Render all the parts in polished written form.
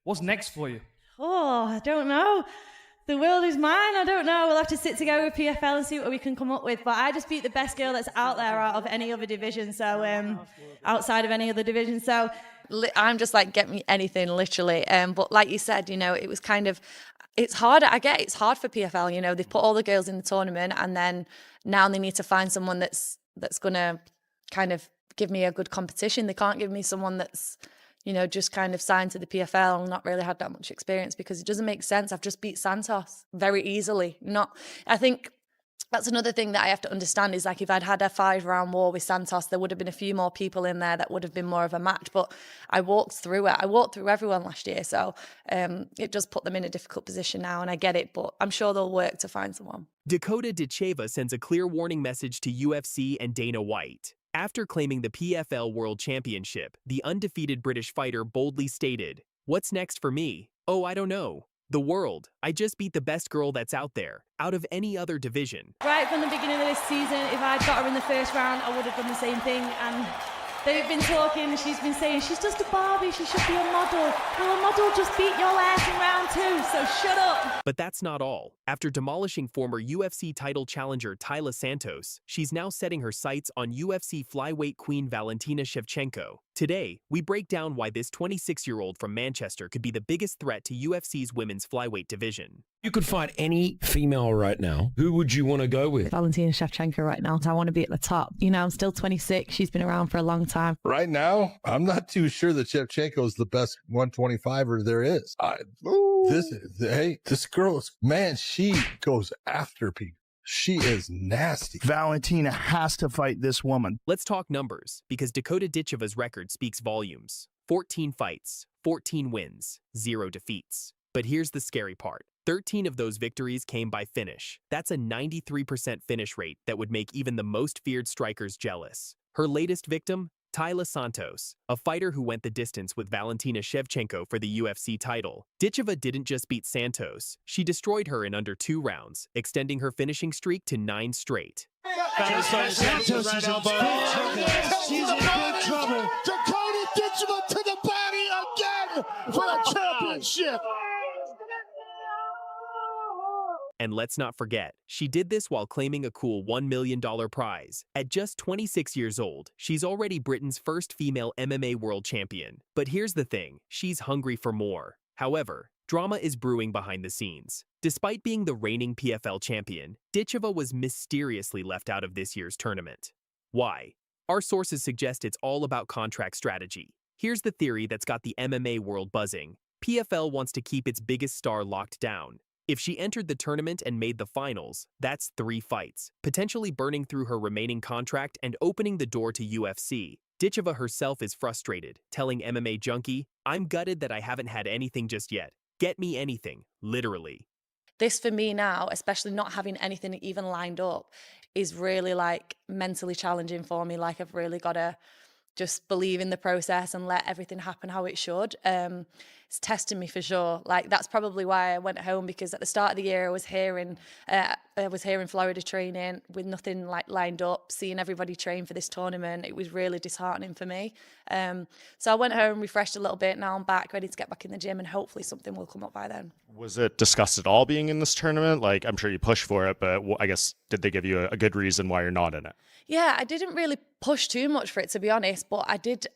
What's next for you? Oh, I don't know. The world is mine. I don't know. We'll have to sit together with PFL and see what we can come up with. But I just beat the best girl that's out there out of any other division. So outside of any other division. So I'm just like, get me anything, literally. But like you said, you know, it was kind of, it's hard. I get it's hard for PFL. You know, they've put all the girls in the tournament, and then now they need to find someone that's gonna kind of give me a good competition. They can't give me someone that's, you know, just kind of signed to the PFL and not really had that much experience, because it doesn't make sense. I've just beat Santos very easily. I think that's another thing that I have to understand is, like, if I'd had a 5-round war with Santos, there would have been a few more people in there that would have been more of a match. But I walked through it. I walked through everyone last year. So it does put them in a difficult position now, and I get it, but I'm sure they'll work to find someone. Dakota Ditcheva sends a clear warning message to UFC and Dana White. After claiming the PFL World Championship, the undefeated British fighter boldly stated, "What's next for me? Oh, I don't know. The world. I just beat the best girl that's out there, out of any other division." right from the beginning of this season, if I'd got her in the first round, I would have done the same thing. And they've been talking, she's been saying, she's just a Barbie, she should be a model. Well, a model just beat your ass in round 2, so shut up. But that's not all. After demolishing former UFC title challenger Taila Santos, she's now setting her sights on UFC flyweight queen Valentina Shevchenko. Today, we break down why this 26-year-old from Manchester could be the biggest threat to UFC's women's flyweight division. You could fight any female right now. Who would you want to go with? Valentina Shevchenko right now. I want to be at the top. You know, I'm still 26. She's been around for a long time. Right now, I'm not too sure that Shevchenko is the best 125er there is. This girl is, man, she goes after people. She is nasty. Valentina has to fight this woman. Let's talk numbers, because Dakota Ditcheva's record speaks volumes. 14 fights, 14 wins, 0 defeats. But here's the scary part. 13 of those victories came by finish. That's a 93% finish rate that would make even the most feared strikers jealous. Her latest victim? Taila Santos, a fighter who went the distance with Valentina Shevchenko for the UFC title. Ditcheva didn't just beat Santos, she destroyed her in under 2 rounds, extending her finishing streak to 9 straight. Santos is in big trouble. Dakota Ditcheva to the body again for a championship. And let's not forget, she did this while claiming a cool $1 million prize. At just 26 years old, she's already Britain's first female MMA world champion. But here's the thing, she's hungry for more. However, drama is brewing behind the scenes. Despite being the reigning PFL champion, Ditcheva was mysteriously left out of this year's tournament. Why? Our sources suggest it's all about contract strategy. Here's the theory that's got the MMA world buzzing. PFL wants to keep its biggest star locked down. If she entered the tournament and made the finals, that's 3 fights, potentially burning through her remaining contract and opening the door to UFC. Ditcheva herself is frustrated, telling MMA Junkie, "I'm gutted that I haven't had anything just yet. Get me anything, literally." This for me now, especially not having anything even lined up, is really like mentally challenging for me. Like, I've really got to just believe in the process and let everything happen how it should. It's testing me for sure. Like, that's probably why I went home, because at the start of the year I was here in Florida training with nothing like lined up, seeing everybody train for this tournament. It was really disheartening for me. So I went home, refreshed a little bit. Now I'm back, ready to get back in the gym, and hopefully something will come up by then. Was it discussed at all being in this tournament? Like, I'm sure you pushed for it, but I guess, did they give you a good reason why you're not in it? Yeah, I didn't really push too much for it, to be honest, but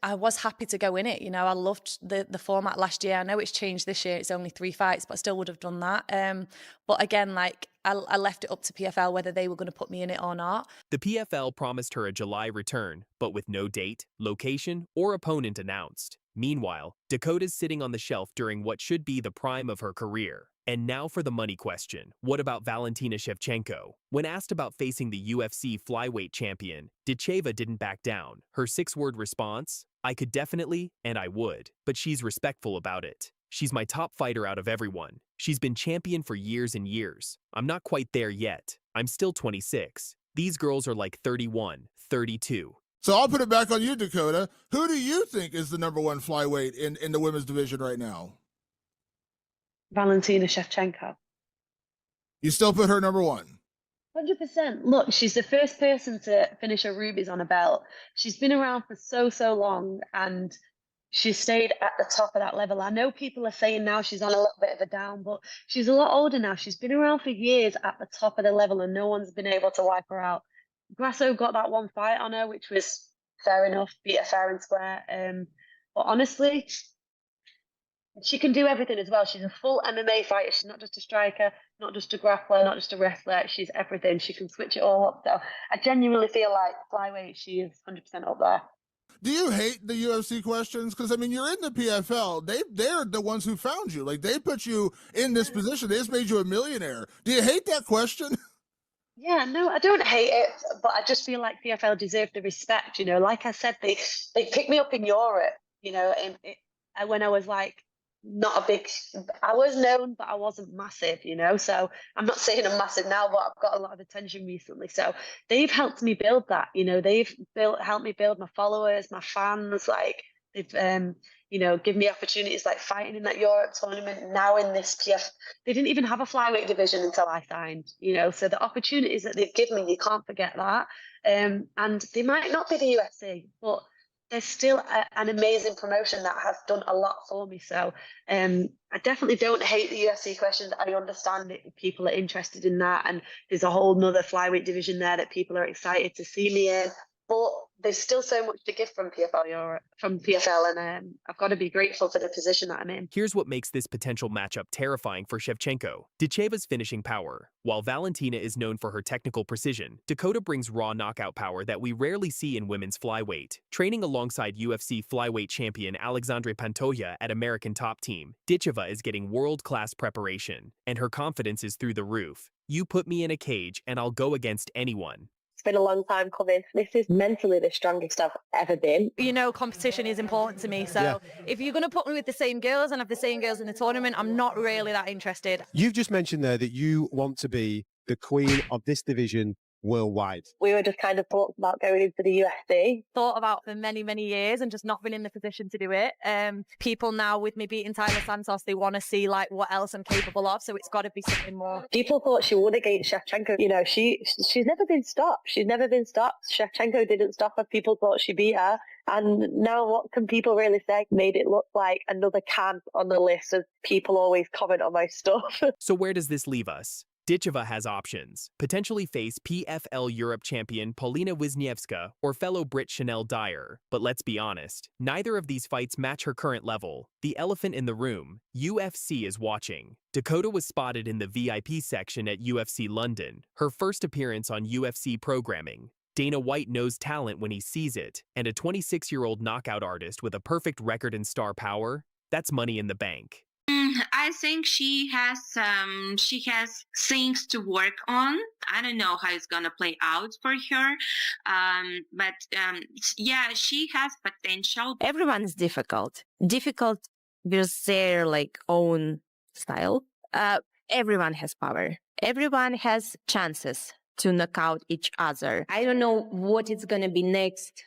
I was happy to go in it. You know, I loved the format last year. I know it's changed this year. It's only 3 fights, but I still would have done that. But again, like, I left it up to PFL whether they were going to put me in it or not. The PFL promised her a July return, but with no date, location, or opponent announced. Meanwhile, Dakota's sitting on the shelf during what should be the prime of her career. And now for the money question. What about Valentina Shevchenko? When asked about facing the UFC flyweight champion, Ditcheva didn't back down. Her 6-word response? "I could definitely, and I would." But she's respectful about it. "She's my top fighter out of everyone. She's been champion for years and years. I'm not quite there yet. I'm still 26. These girls are like 31, 32. So I'll put it back on you, Dakota. Who do you think is the #1 flyweight in the women's division right now? Valentina Shevchenko. You still put her #1? 100%. Look, she's the first person to finish her rubies on a belt. She's been around for so long, and she stayed at the top of that level. I know people are saying now she's on a little bit of a down, but she's a lot older now. She's been around for years at the top of the level, and no one's been able to wipe her out. Grasso got that one fight on her, which was fair enough, beat her fair and square. But honestly, she can do everything as well. She's a full MMA fighter. She's not just a striker, not just a grappler, not just a wrestler. She's everything. She can switch it all up. So I genuinely feel like flyweight, she is 100% up there. Do you hate the UFC questions? Because I mean, you're in the PFL. They're the ones who found you. Like, they put you in this position. They just made you a millionaire. Do you hate that question? Yeah, no, I don't hate it, but I just feel like PFL deserve the respect. You know, like I said, they picked me up in Europe. You know, when I was like not a big, I was known, but I wasn't massive. You know, so I'm not saying I'm massive now, but I've got a lot of attention recently. So they've helped me build that. You know, they've helped me build my followers, my fans. Like, they've you know, give me opportunities like fighting in that Europe tournament, now in this PF. They didn't even have a flyweight division until I signed, you know, so the opportunities that they've given me, you can't forget that. And they might not be the UFC, but they're still an amazing promotion that has done a lot for me. So I definitely don't hate the UFC questions. I understand that people are interested in that, and there's a whole nother flyweight division there that people are excited to see me in. But there's still so much to give from PFL Europe, from PFL, and I've got to be grateful for the position that I'm in. Here's what makes this potential matchup terrifying for Shevchenko. Ditcheva's finishing power. While Valentina is known for her technical precision, Dakota brings raw knockout power that we rarely see in women's flyweight. Training alongside UFC flyweight champion Alexandre Pantoja at American Top Team, Ditcheva is getting world-class preparation, and her confidence is through the roof. You put me in a cage and I'll go against anyone. It's been a long time coming. This is mentally the strongest I've ever been. You know, competition is important to me. So if you're going to put me with the same girls and have the same girls in the tournament, I'm not really that interested. You've just mentioned there that you want to be the queen of this division worldwide. We were just kind of talking about going into the UFC. Thought about for many, many years and just not been in the position to do it. People now, with me beating Taila Santos, they want to see like what else I'm capable of. So it's got to be something more. People thought she would against Shevchenko. You know, she's never been stopped. She's never been stopped. Shevchenko didn't stop her. People thought she beat her. And now what can people really say? Made it look like another can on the list of people always comment on my stuff. So where does this leave us? Ditcheva has options. Potentially face PFL Europe champion Paulina Wisniewska or fellow Brit Chanel Dyer. But let's be honest, neither of these fights match her current level. The elephant in the room, UFC is watching. Dakota was spotted in the VIP section at UFC London, her first appearance on UFC programming. Dana White knows talent when he sees it, and a 26-year-old knockout artist with a perfect record and star power, that's money in the bank. I think she has things to work on. I don't know how it's gonna play out for her, but yeah, she has potential. Everyone's difficult with their like own style. Everyone has power. Everyone has chances to knock out each other. I don't know what it's gonna be next.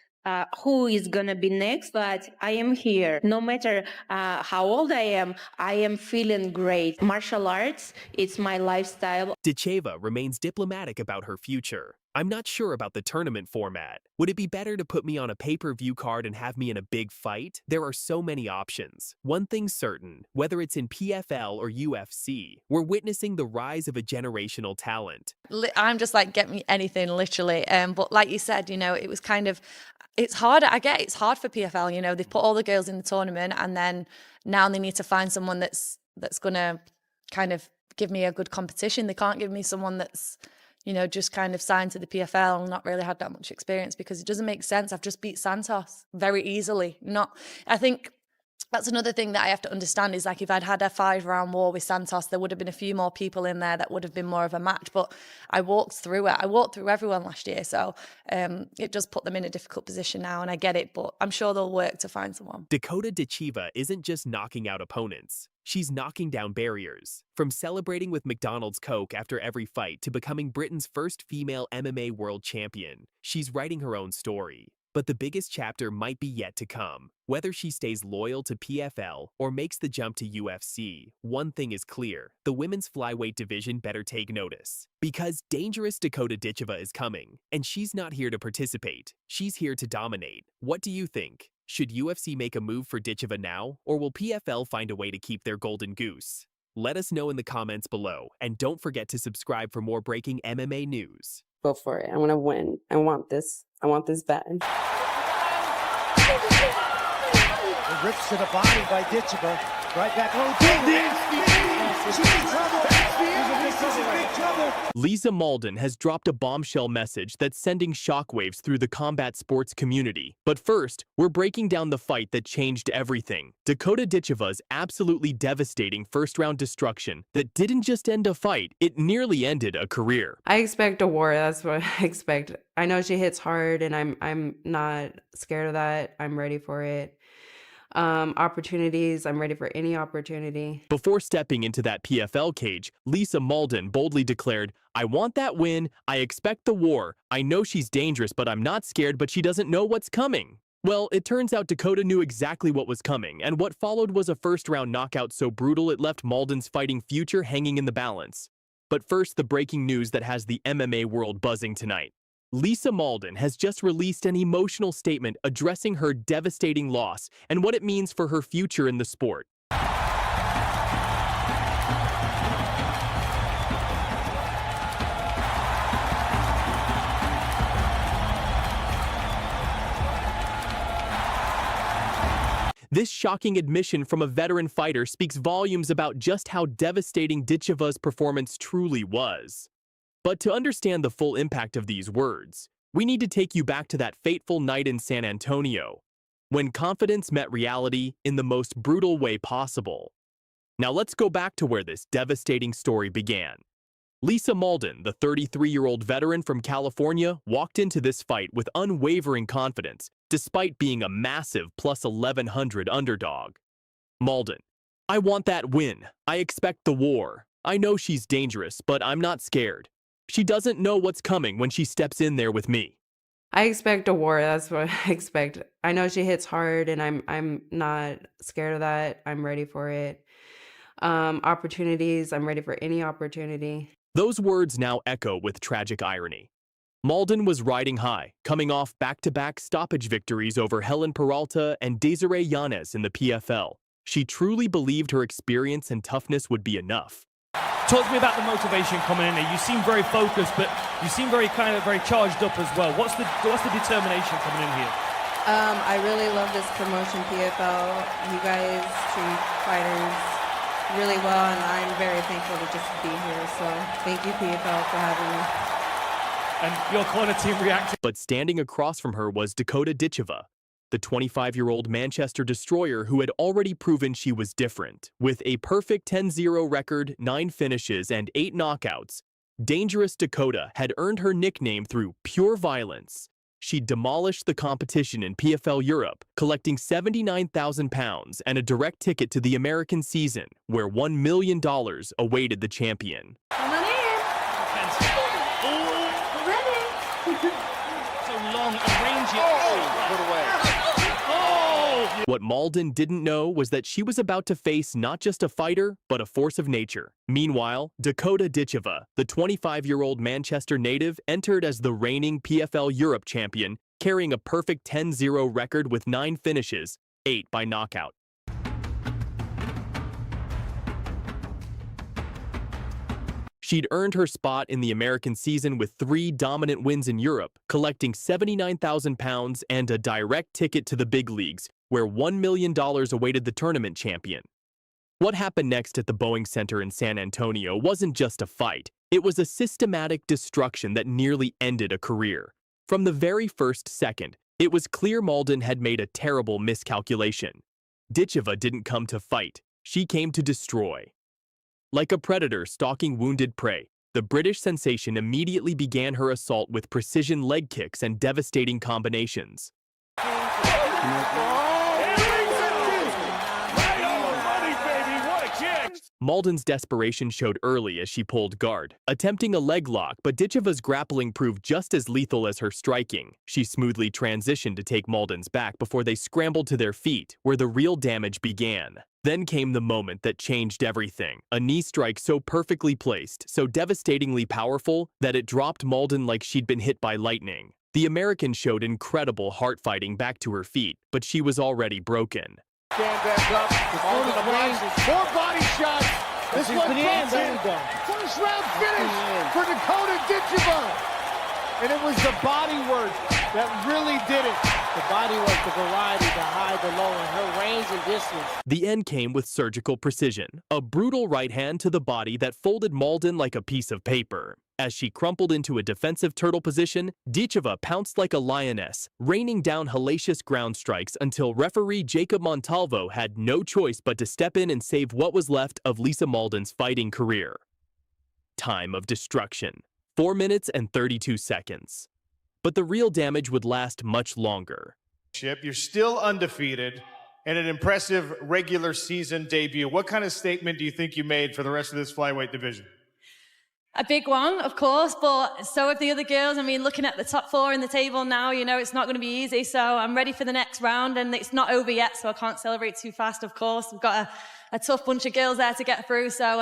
Who is gonna be next, but I am here. No matter how old I am feeling great. Martial arts, it's my lifestyle. Ditcheva remains diplomatic about her future. I'm not sure about the tournament format. Would it be better to put me on a pay-per-view card and have me in a big fight? There are so many options. One thing's certain, whether it's in PFL or UFC, we're witnessing the rise of a generational talent. I'm just like, get me anything, literally. But like you said, you know, it was kind of, it's hard. I get it's hard for PFL, you know, they've put all the girls in the tournament and then now they need to find someone that's going to kind of give me a good competition. They can't give me someone that's, you know, just kind of signed to the PFL and not really had that much experience, because it doesn't make sense. I've just beat Santos very easily. I think that's another thing that I have to understand is, like, if I'd had a 5-round war with Santos, there would have been a few more people in there that would have been more of a match. But I walked through it. I walked through everyone last year. So it just put them in a difficult position now. And I get it, but I'm sure they'll work to find someone. Dakota Ditcheva isn't just knocking out opponents. She's knocking down barriers. From celebrating with McDonald's Coke after every fight to becoming Britain's first female MMA world champion, she's writing her own story. But the biggest chapter might be yet to come. Whether she stays loyal to PFL or makes the jump to UFC, one thing is clear. The women's flyweight division better take notice. Because dangerous Dakota Ditcheva is coming, and she's not here to participate. She's here to dominate. What do you think? Should UFC make a move for Ditcheva now, or will PFL find a way to keep their golden goose? Let us know in the comments below, and don't forget to subscribe for more breaking MMA news. Go for it. I want to win. I want this. I want this bad. The rips to the body by Ditcheva. Right back. Oh, she's in trouble. She's in big trouble. Lisa Malden has dropped a bombshell message that's sending shockwaves through the combat sports community. But first, we're breaking down the fight that changed everything. Dakota Ditcheva's absolutely devastating first-round destruction that didn't just end a fight, it nearly ended a career. I expect a war. That's what I expect. I know she hits hard, and I'm not scared of that. I'm ready for it. Opportunities, I'm ready for any opportunity. Before stepping into that PFL cage, Lisa Malden boldly declared, "I want that win, I expect the war, I know she's dangerous but I'm not scared, but she doesn't know what's coming." Well, it turns out Dakota knew exactly what was coming, and what followed was a first-round knockout so brutal it left Malden's fighting future hanging in the balance. But first, the breaking news that has the MMA world buzzing tonight. Lisa Malden has just released an emotional statement addressing her devastating loss and what it means for her future in the sport. This shocking admission from a veteran fighter speaks volumes about just how devastating Ditcheva's performance truly was. But to understand the full impact of these words, we need to take you back to that fateful night in San Antonio, when confidence met reality in the most brutal way possible. Now let's go back to where this devastating story began. Lisa Malden, the 33-year-old veteran from California, walked into this fight with unwavering confidence, despite being a massive plus 1,100 underdog. Malden: "I want that win. I expect the war. I know she's dangerous, but I'm not scared. She doesn't know what's coming when she steps in there with me." I expect a war. That's what I expect. I know she hits hard, and I'm not scared of that. I'm ready for it. Opportunities, I'm ready for any opportunity. Those words now echo with tragic irony. Malden was riding high, coming off back-to-back stoppage victories over Helen Peralta and Desiree Yanez in the PFL. She truly believed her experience and toughness would be enough. Talk to me about the motivation coming in here. You seem very focused, but you seem very charged up as well. What's the determination coming in here? I really love this promotion, PFL. You guys treat fighters really well, and I'm very thankful to just be here. So thank you, PFL, for having me. And your corner team reacted. But standing across from her was Dakota Ditcheva, the 25-year-old Manchester destroyer who had already proven she was different. With a perfect 10-0 record, 9 finishes, and 8 knockouts, Dangerous Dakota had earned her nickname through pure violence. She demolished the competition in PFL Europe, collecting £79,000 and a direct ticket to the American season, where $1 million awaited the champion. Come on in. So long and rangy. Oh, put away. Oh! What Malden didn't know was that she was about to face not just a fighter, but a force of nature. Meanwhile, Dakota Ditcheva, the 25-year-old Manchester native, entered as the reigning PFL Europe champion, carrying a perfect 10-0 record with 9 finishes, 8 by knockout. She'd earned her spot in the American season with 3 dominant wins in Europe, collecting £79,000 and a direct ticket to the big leagues, where $1 million awaited the tournament champion. What happened next at the Boeing Center in San Antonio wasn't just a fight. It was a systematic destruction that nearly ended a career. From the very first second, it was clear Malden had made a terrible miscalculation. Ditcheva didn't come to fight. She came to destroy. Like a predator stalking wounded prey, the British sensation immediately began her assault with precision leg kicks and devastating combinations. Malden's desperation showed early as she pulled guard, attempting a leg lock, but Ditcheva's grappling proved just as lethal as her striking. She smoothly transitioned to take Malden's back before they scrambled to their feet, where the real damage began. Then came the moment that changed everything. A knee strike so perfectly placed, so devastatingly powerful, that it dropped Malden like she'd been hit by lightning. The American showed incredible heart fighting back to her feet, but she was already broken. Stand back up. Alden rises. More body shots. This one cuts in. First round finish for Dakota Ditcheva. And it was the body work that really did it. The body work, the variety, the high, the low, and her range and distance. The end came with surgical precision. A brutal right hand to the body that folded Malden like a piece of paper. As she crumpled into a defensive turtle position, Ditcheva pounced like a lioness, raining down hellacious ground strikes until referee Jacob Montalvo had no choice but to step in and save what was left of Lisa Malden's fighting career. Time of destruction. 4 minutes and 32 seconds. But the real damage would last much longer. You're still undefeated and an impressive regular season debut. What kind of statement do you think you made for the rest of this flyweight division? A big one, of course, but so have the other girls. I mean, looking at the top 4 in the table now, you know, it's not going to be easy. So I'm ready for the next round, and it's not over yet, so I can't celebrate too fast, of course. We've got a tough bunch of girls there to get through, so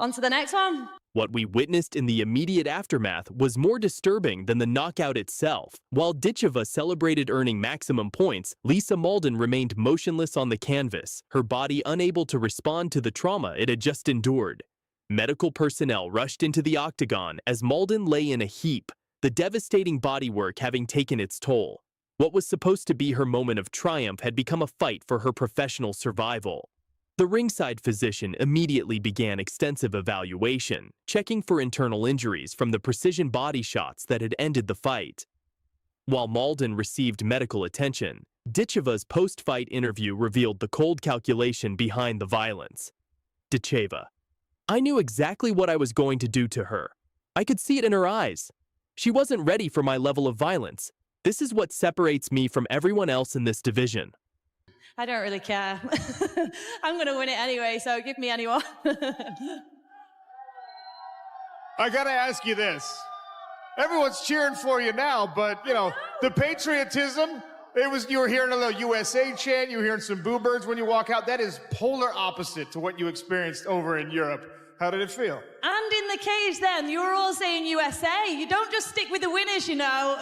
on to the next one. What we witnessed in the immediate aftermath was more disturbing than the knockout itself. While Ditcheva celebrated earning maximum points, Lisa Malden remained motionless on the canvas, her body unable to respond to the trauma it had just endured. Medical personnel rushed into the octagon as Malden lay in a heap, the devastating bodywork having taken its toll. What was supposed to be her moment of triumph had become a fight for her professional survival. The ringside physician immediately began extensive evaluation, checking for internal injuries from the precision body shots that had ended the fight. While Malden received medical attention, Ditcheva's post-fight interview revealed the cold calculation behind the violence. Ditcheva: "I knew exactly what I was going to do to her. I could see it in her eyes. She wasn't ready for my level of violence. This is what separates me from everyone else in this division." I don't really care. I'm going to win it anyway, so give me anyone. I gotta ask you this. Everyone's cheering for you now, but you know, the patriotism, you were hearing a little USA chant, you were hearing some boo birds when you walk out. That is polar opposite to what you experienced over in Europe. How did it feel? And in the cage then, you were all saying USA. You don't just stick with the winners, you know.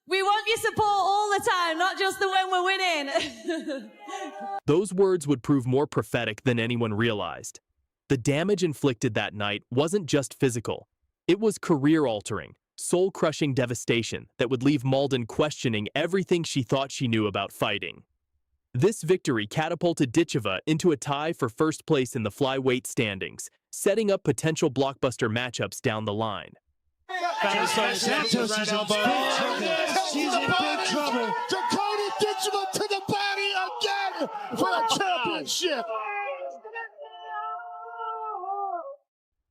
We want your support all the time, not just the when we're winning. Those words would prove more prophetic than anyone realized. The damage inflicted that night wasn't just physical. It was career-altering, soul-crushing devastation that would leave Malden questioning everything she thought she knew about fighting. This victory catapulted Ditcheva into a tie for first place in the flyweight standings, setting up potential blockbuster matchups down the line. Santos is in big trouble. She's in big trouble. Dakota Ditcheva to the body again for a championship.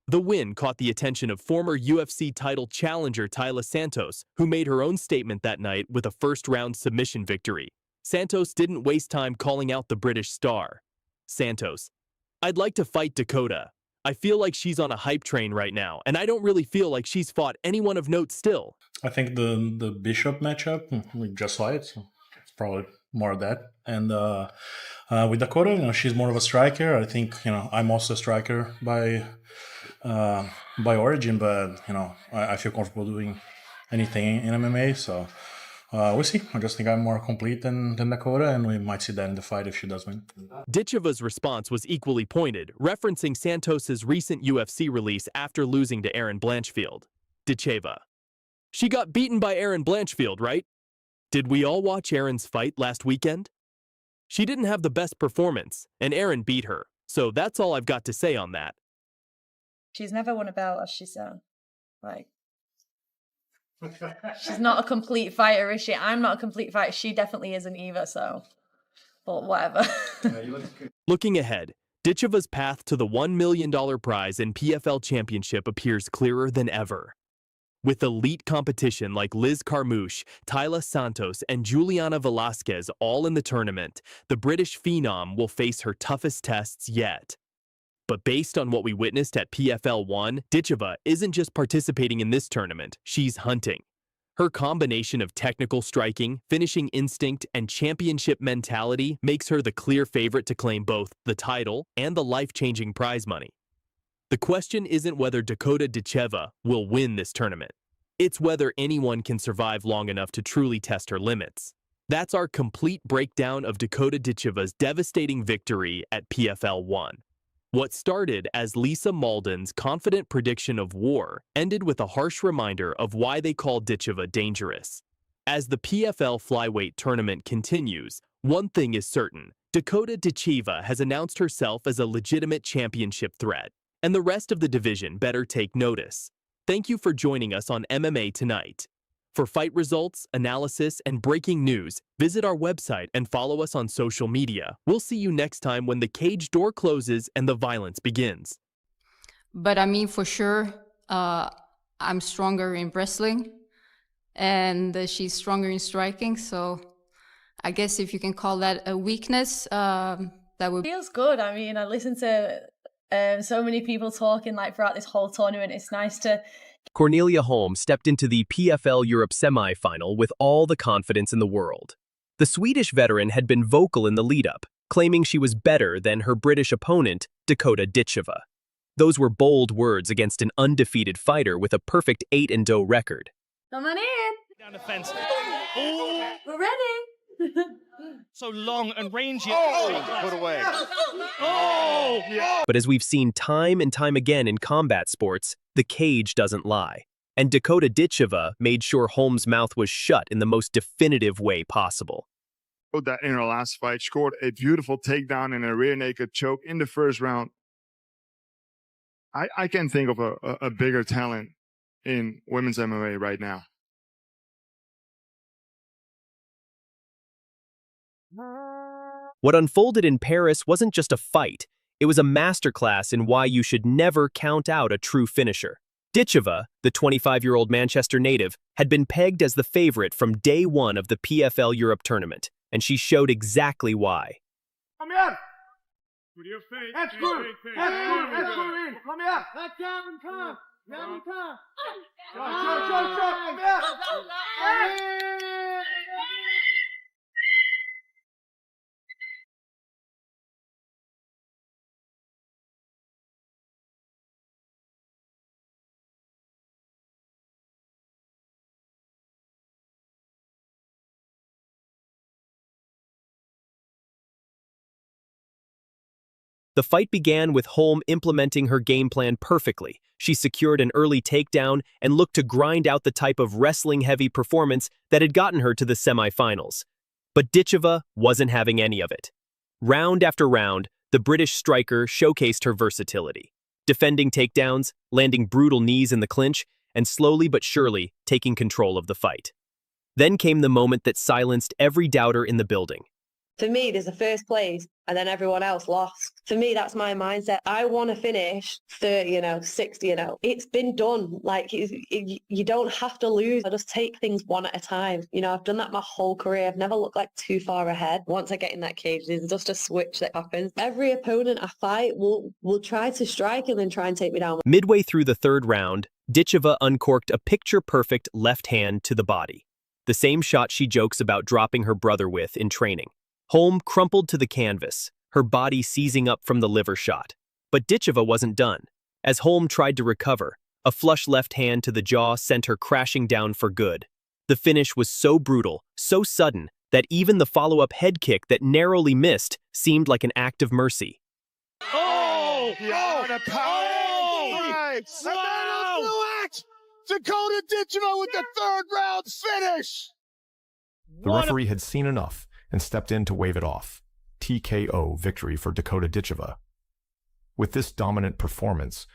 The win caught the attention of former UFC title challenger Taila Santos, who made her own statement that night with a first-round submission victory. Santos didn't waste time calling out the British star. Santos: "I'd like to fight Dakota. I feel like she's on a hype train right now, and I don't really feel like she's fought anyone of note still." I think the Bishop matchup, we just saw it, so it's probably more of that. And with Dakota, you know, she's more of a striker. I think, you know, I'm also a striker by origin, but you know, I feel comfortable doing anything in MMA. So we'll see. I just think I'm more complete than Dakota, and we might see that in the fight if she does win. Ditcheva's response was equally pointed, referencing Santos's recent UFC release after losing to Erin Blanchfield. Ditcheva: "She got beaten by Erin Blanchfield, right? Did we all watch Erin's fight last weekend? She didn't have the best performance, and Erin beat her, so that's all I've got to say on that." She's never won a belt, as she said. Like, she's not a complete fighter, is she? I'm not a complete fighter. She definitely isn't either, so... But whatever. Looking ahead, Ditcheva's path to the $1 million prize in PFL Championship appears clearer than ever. With elite competition like Liz Carmouche, Taila Santos, and Juliana Velasquez all in the tournament, the British phenom will face her toughest tests yet. But based on what we witnessed at PFL 1, Ditcheva isn't just participating in this tournament, she's hunting. Her combination of technical striking, finishing instinct, and championship mentality makes her the clear favorite to claim both the title and the life-changing prize money. The question isn't whether Dakota Ditcheva will win this tournament. It's whether anyone can survive long enough to truly test her limits. That's our complete breakdown of Dakota Ditcheva's devastating victory at PFL 1. What started as Lisa Malden's confident prediction of war ended with a harsh reminder of why they call Ditcheva dangerous. As the PFL flyweight tournament continues, one thing is certain: Dakota Ditcheva has announced herself as a legitimate championship threat, and the rest of the division better take notice. Thank you for joining us on MMA Tonight. For fight results, analysis, and breaking news, visit our website and follow us on social media. We'll see you next time when the cage door closes and the violence begins. But I mean, for sure, I'm stronger in wrestling, and she's stronger in striking. So I guess if you can call that a weakness, that would Feels good. I mean, I listened to so many people talking like throughout this whole tournament. It's nice to. Cornelia Holm stepped into the PFL Europe semi-final with all the confidence in the world. The Swedish veteran had been vocal in the lead-up, claiming she was better than her British opponent, Dakota Ditcheva. Those were bold words against an undefeated fighter with a perfect 8-0 record. Come on in. Down the fence. Oh, we're ready. So long and rangy. Put away. Oh! But as we've seen time and time again in combat sports, the cage doesn't lie. And Dakota Ditcheva made sure Holm's mouth was shut in the most definitive way possible. That in her last fight, scored a beautiful takedown and a rear naked choke in the first round. I can't think of a bigger talent in women's MMA right now. What unfolded in Paris wasn't just a fight, it was a masterclass in why you should never count out a true finisher. Ditcheva, the 25-year-old Manchester native, had been pegged as the favorite from day one of the PFL Europe tournament, and she showed exactly why. Come here! With your face. That's good. That's good. That's good. Come here. That's down and come. Down and come. Come here. The fight began with Holm implementing her game plan perfectly. She secured an early takedown and looked to grind out the type of wrestling-heavy performance that had gotten her to the semifinals. But Ditcheva wasn't having any of it. Round after round, the British striker showcased her versatility, defending takedowns, landing brutal knees in the clinch, and slowly but surely taking control of the fight. Then came the moment that silenced every doubter in the building. For me, there's a first place and then everyone else lost. For me, that's my mindset. I want to finish 30, 60, It's been done. Like, you don't have to lose. I just take things one at a time. I've done that my whole career. I've never looked like too far ahead. Once I get in that cage, there's just a switch that happens. Every opponent I fight will try to strike and then try and take me down. Midway through the third round, Ditcheva uncorked a picture-perfect left hand to the body. The same shot she jokes about dropping her brother with in training. Holm crumpled to the canvas, her body seizing up from the liver shot. But Ditcheva wasn't done. As Holm tried to recover, a flush left hand to the jaw sent her crashing down for good. The finish was so brutal, so sudden, that even the follow-up head kick that narrowly missed seemed like an act of mercy. Oh! The power! Dakota Ditcheva with the third round finish! The referee had seen enough and stepped in to wave it off. TKO victory for Dakota Ditcheva. With this dominant performance,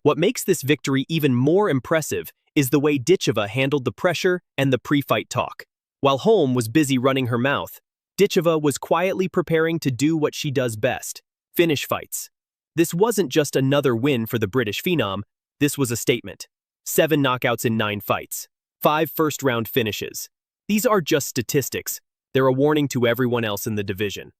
What makes this victory even more impressive is the way Ditcheva handled the pressure and the pre-fight talk. While Holm was busy running her mouth, Ditcheva was quietly preparing to do what she does best: finish fights. This wasn't just another win for the British phenom, this was a statement. 7 knockouts in 9 fights. 5 first-round finishes. These are just statistics. They're a warning to everyone else in the division.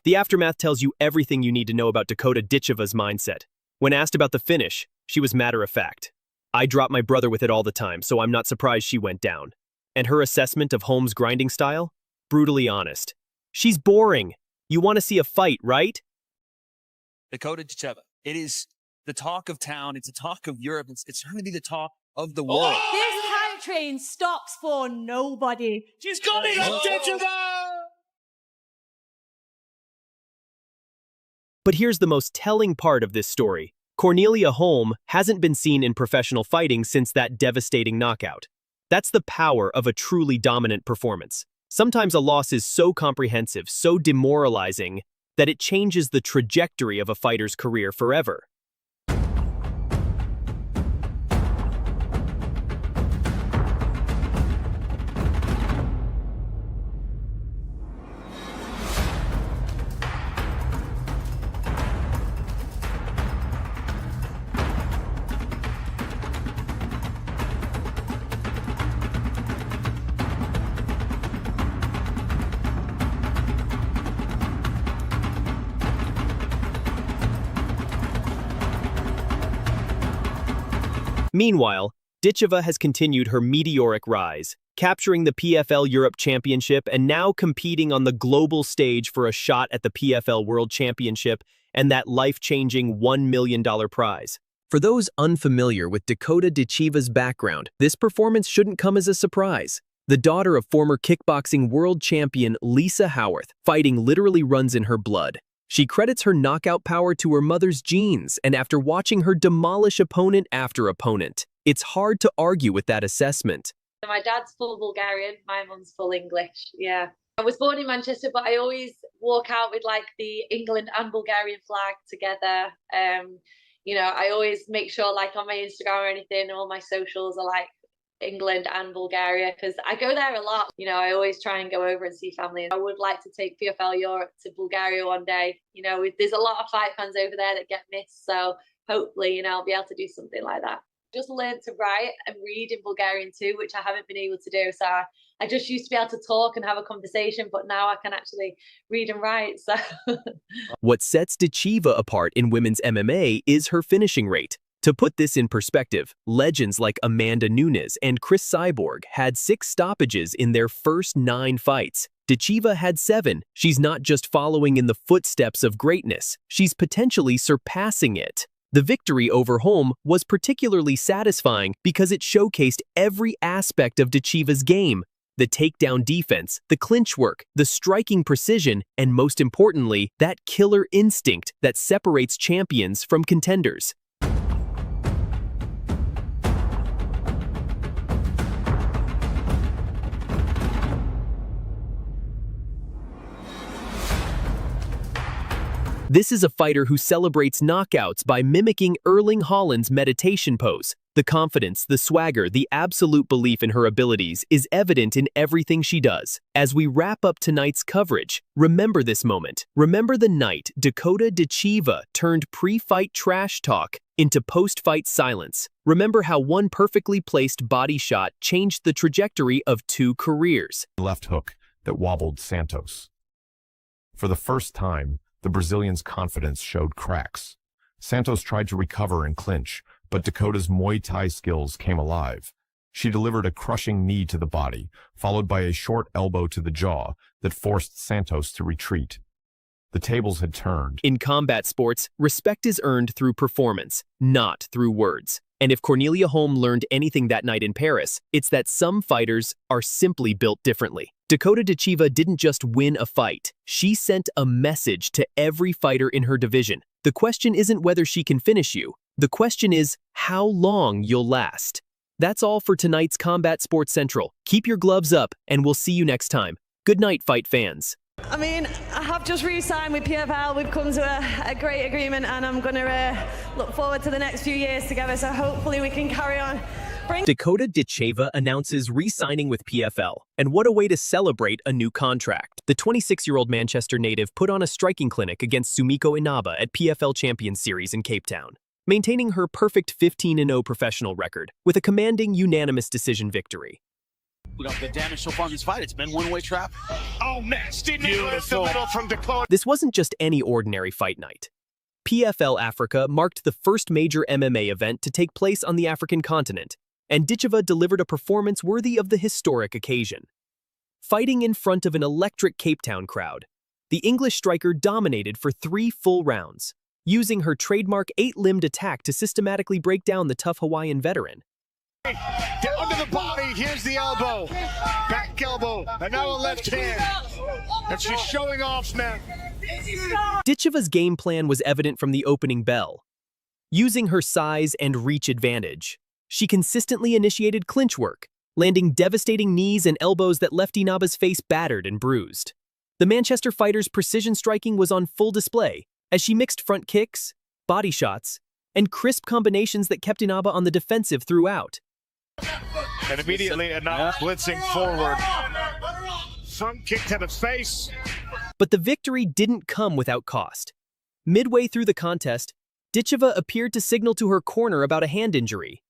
The aftermath tells you everything you need to know about Dakota Ditcheva's mindset. When asked about the finish, she was matter-of-fact. I drop my brother with it all the time, so I'm not surprised she went down. And her assessment of Holm's grinding style? Brutally honest. She's boring. You want to see a fight, right? Dakota Ditcheva It is the talk of town. It's the talk of Europe. It's trying to be the talk of the world. This hype train stops for nobody. She's got it on Ditcheva! But here's the most telling part of this story. Cornelia Holm hasn't been seen in professional fighting since that devastating knockout. That's the power of a truly dominant performance. Sometimes a loss is so comprehensive, so demoralizing, that it changes the trajectory of a fighter's career forever. Meanwhile, Ditcheva has continued her meteoric rise, capturing the PFL Europe Championship and now competing on the global stage for a shot at the PFL World Championship and that life-changing $1 million prize. For those unfamiliar with Dakota Ditcheva's background, this performance shouldn't come as a surprise. The daughter of former kickboxing world champion Lisa Howarth, fighting literally runs in her blood. She credits her knockout power to her mother's genes, and after watching her demolish opponent after opponent, it's hard to argue with that assessment. My dad's full Bulgarian, my mum's full English, yeah. I was born in Manchester, but I always walk out with like the England and Bulgarian flag together. I always make sure like on my Instagram or anything, all my socials are like England and Bulgaria, because I go there a lot. I always try and go over and see family. I would like to take PFL Europe to Bulgaria one day. There's a lot of fight fans over there that get missed, so hopefully, I'll be able to do something like that. Just learned to write and read in Bulgarian too, which I haven't been able to do. So I just used to be able to talk and have a conversation, but now I can actually read and write. So what sets Ditcheva apart in women's MMA is her finishing rate. To put this in perspective, legends like Amanda Nunes and Chris Cyborg had 6 stoppages in their first 9 fights. Ditcheva had 7. She's not just following in the footsteps of greatness, she's potentially surpassing it. The victory over Holm was particularly satisfying because it showcased every aspect of Ditcheva's game: the takedown defense, the clinch work, the striking precision, and most importantly, that killer instinct that separates champions from contenders. This is a fighter who celebrates knockouts by mimicking Erling Haaland's meditation pose. The confidence, the swagger, the absolute belief in her abilities is evident in everything she does. As we wrap up tonight's coverage, remember this moment. Remember the night Dakota Ditcheva turned pre-fight trash talk into post-fight silence. Remember how one perfectly placed body shot changed the trajectory of 2 careers. Left hook that wobbled Santos. For the first time, the Brazilian's confidence showed cracks. Santos tried to recover and clinch, but Dakota's Muay Thai skills came alive. She delivered a crushing knee to the body, followed by a short elbow to the jaw that forced Santos to retreat. The tables had turned. In combat sports, respect is earned through performance, not through words. And if Cornelia Holm learned anything that night in Paris, it's that some fighters are simply built differently. Dakota Ditcheva didn't just win a fight. She sent a message to every fighter in her division. The question isn't whether she can finish you. The question is how long you'll last. That's all for tonight's Combat Sports Central. Keep your gloves up, and we'll see you next time. Good night, fight fans. I mean, I have just re-signed with PFL. We've come to a great agreement, and I'm going to look forward to the next few years together, so hopefully we can carry on. Dakota Ditcheva announces re-signing with PFL, and what a way to celebrate a new contract. The 26-year-old Manchester native put on a striking clinic against Sumiko Inaba at PFL Champions Series in Cape Town, maintaining her perfect 15-0 professional record with a commanding unanimous decision victory. The damage so far in this fight, it's been one-way trap. Oh, nasty knee left the middle from Dakota. This wasn't just any ordinary fight night. PFL Africa marked the first major MMA event to take place on the African continent, and Ditcheva delivered a performance worthy of the historic occasion. Fighting in front of an electric Cape Town crowd, the English striker dominated for 3 full rounds, using her trademark 8-limbed attack to systematically break down the tough Hawaiian veteran. Down to the body, here's the elbow. Back elbow, and now a left hand. And she's showing off now. Ditcheva's game plan was evident from the opening bell. Using her size and reach advantage, she consistently initiated clinch work, landing devastating knees and elbows that left Inaba's face battered and bruised. The Manchester fighter's precision striking was on full display as she mixed front kicks, body shots, and crisp combinations that kept Inaba on the defensive throughout. And immediately Inaba blitzing forward. Front kick to the face. But the victory didn't come without cost. Midway through the contest, Ditcheva appeared to signal to her corner about a hand injury.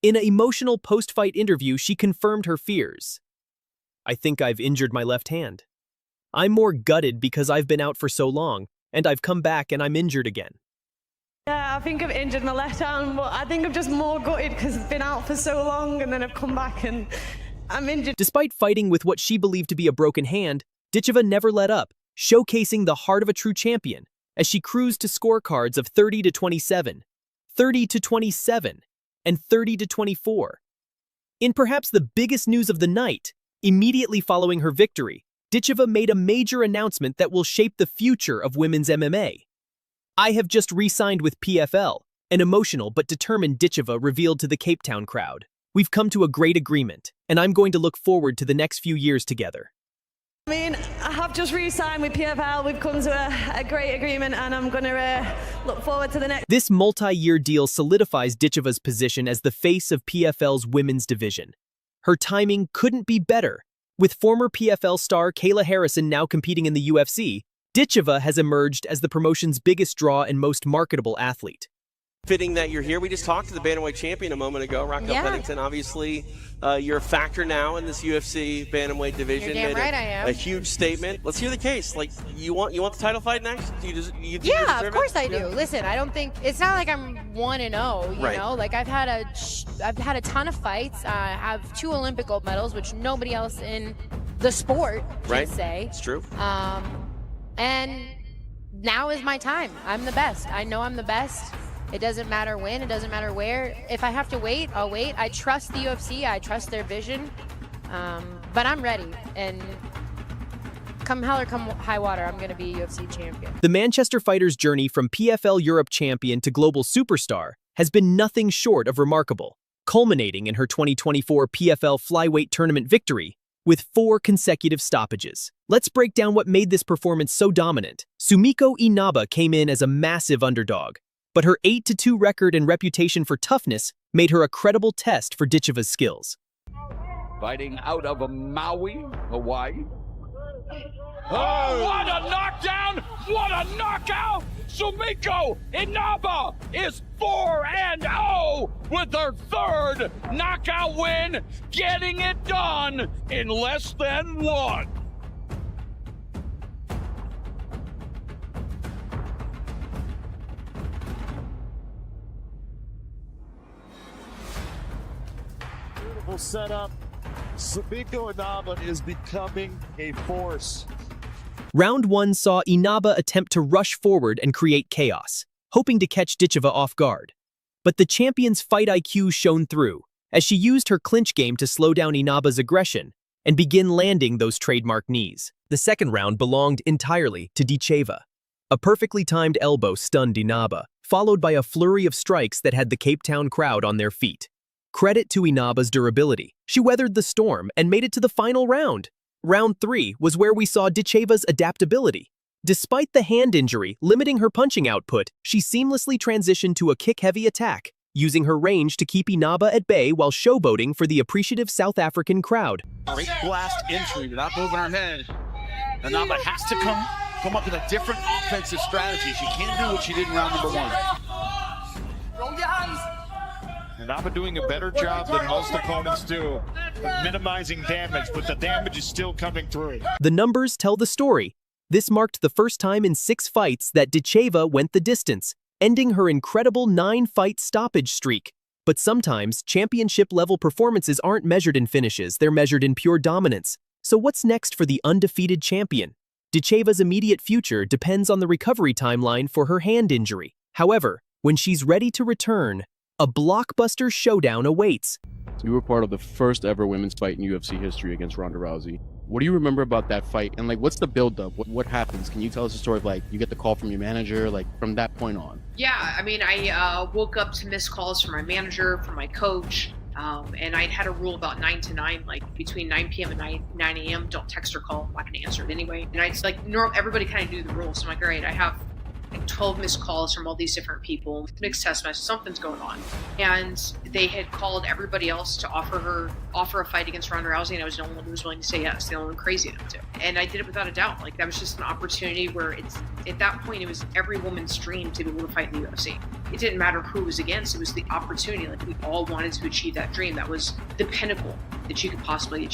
In an emotional post-fight interview, she confirmed her fears. "I think I've injured my left hand. I'm more gutted because I've been out for so long, and I've come back and I'm injured again." Yeah, I think I've injured my left arm, but I think I'm just more gutted because I've been out for so long and then I've come back and I'm injured. Despite fighting with what she believed to be a broken hand, Ditcheva never let up, showcasing the heart of a true champion as she cruised to scorecards of 30-27, 30-27, and 30-24. In perhaps the biggest news of the night, immediately following her victory, Ditcheva made a major announcement that will shape the future of women's MMA. "I have just re-signed with PFL," an emotional but determined Ditcheva revealed to the Cape Town crowd. "We've come to a great agreement, and I'm going to look forward to the next few years together." I mean, I have just re-signed with PFL. We've come to a great agreement and I'm going to look forward to the next. This multi-year deal solidifies Ditcheva's position as the face of PFL's women's division. Her timing couldn't be better. With former PFL star Kayla Harrison now competing in the UFC, Ditcheva has emerged as the promotion's biggest draw and most marketable athlete. Fitting that you're here. We just talked to the bantamweight champion a moment ago, Raquel Pennington. Obviously, you're a factor now in this UFC bantamweight division. You're damn right I am. A huge statement. Let's hear the case. Like, you want the title fight next? Yeah, of course I do. Listen, I don't think it's not like I'm 1-0. You know, like I've had a ton of fights. I have 2 Olympic gold medals, which nobody else in the sport can say. It's true. And now is my time. I'm the best. I know I'm the best. It doesn't matter when, it doesn't matter where. If I have to wait, I'll wait. I trust the UFC, I trust their vision, but I'm ready. And come hell or come high water, I'm gonna be a UFC champion. The Manchester fighter's journey from PFL Europe champion to global superstar has been nothing short of remarkable, culminating in her 2024 PFL flyweight tournament victory with 4 consecutive stoppages. Let's break down what made this performance so dominant. Sumiko Inaba came in as a massive underdog, but her 8-2 record and reputation for toughness made her a credible test for Ditcheva's skills. Fighting out of Maui, Hawaii. Oh, what a knockdown! What a knockout! Sumiko Inaba is 4-0 with her 3rd knockout win, getting it done in less than 1. Beautiful setup. Sumiko Inaba is becoming a force. Round 1 saw Inaba attempt to rush forward and create chaos, hoping to catch Ditcheva off guard. But the champion's fight IQ shone through, as she used her clinch game to slow down Inaba's aggression and begin landing those trademark knees. The second round belonged entirely to Ditcheva. A perfectly timed elbow stunned Inaba, followed by a flurry of strikes that had the Cape Town crowd on their feet. Credit to Inaba's durability. She weathered the storm and made it to the final round. Round 3 was where we saw Ditcheva's adaptability. Despite the hand injury limiting her punching output, she seamlessly transitioned to a kick-heavy attack, using her range to keep Inaba at bay while showboating for the appreciative South African crowd. Great blast entry, but not moving her head. Inaba has to come up with a different offensive strategy. She can't do what she did in round number 1. Roll your eyes. Inaba doing a better job than most opponents do of minimizing damage, but the damage is still coming through. The numbers tell the story. This marked the first time in 6 fights that Ditcheva went the distance, ending her incredible 9-fight stoppage streak. But sometimes, championship-level performances aren't measured in finishes, they're measured in pure dominance. So what's next for the undefeated champion? Ditcheva's immediate future depends on the recovery timeline for her hand injury. However, when she's ready to return, a blockbuster showdown awaits. You were part of the first ever women's fight in UFC history against Ronda Rousey. What do you remember about that fight? And like, what's the build-up? What happens? Can you tell us the story of like, you get the call from your manager, like from that point on? Yeah, I mean, I woke up to missed calls from my manager, from my coach. And I'd had a rule about 9 to 9, like between 9 p.m. and 9 a.m. Don't text or call. I'm not going to answer it anyway. And I just like, everybody kind of knew the rules. So I'm like, all right, I have like 12 missed calls from all these different people, mixed text message, something's going on. And they had called everybody else to offer a fight against Ronda Rousey, and I was the only one who was willing to say yes, the only one crazy enough to. And I did it without a doubt. Like, that was just an opportunity where it's, at that point, it was every woman's dream to be able to fight in the UFC. It didn't matter who it was against, it was the opportunity. Like, we all wanted to achieve that dream. That was the pinnacle that you could possibly achieve.